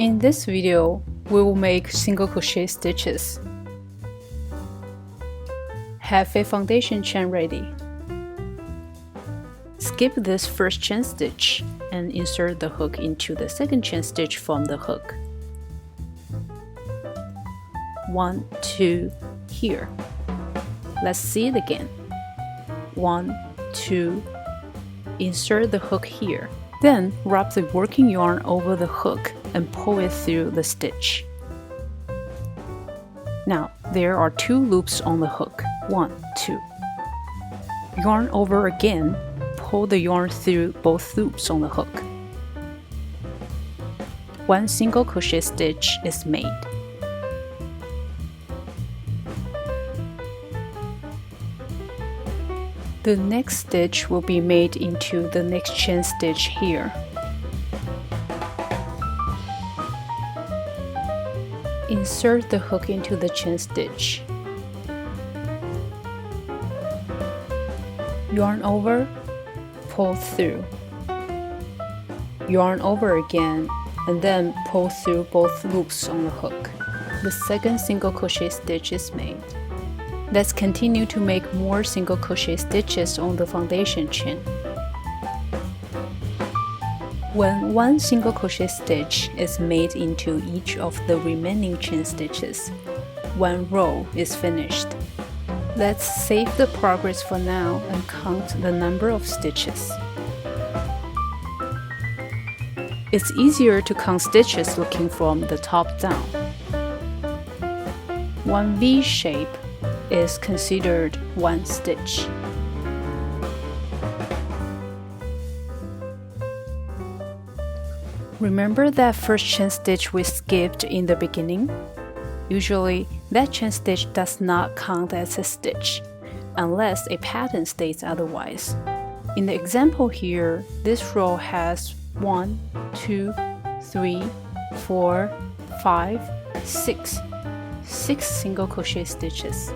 In this video, we will make single crochet stitches. Have a foundation chain ready. Skip this first chain stitch and insert the hook into the second chain stitch from the hook. 1, 2, here. Let's see it again. 1, 2, insert the hook here. Then wrap the working yarn over the hook and pull it through the stitch. Now, there are 2 loops on the hook. 1, 2. Yarn over again, pull the yarn through both loops on the hook. 1 single crochet stitch is made. The next stitch will be made into the next chain stitch here. Insert the hook into the chain stitch. Yarn over, pull through. Yarn over again, and then pull through both loops on the hook. The second single crochet stitch is made. Let's continue to make more single crochet stitches on the foundation chain. When 1 single crochet stitch is made into each of the remaining chain stitches, 1 row is finished. Let's save the progress for now and count the number of stitches. It's easier to count stitches looking from the top down. 1 V shape is considered 1 stitch. Remember that first chain stitch we skipped in the beginning? Usually, that chain stitch does not count as a stitch, unless a pattern states otherwise. In the example here, this row has 1, 2, 3, 4, 5, 6 single crochet stitches.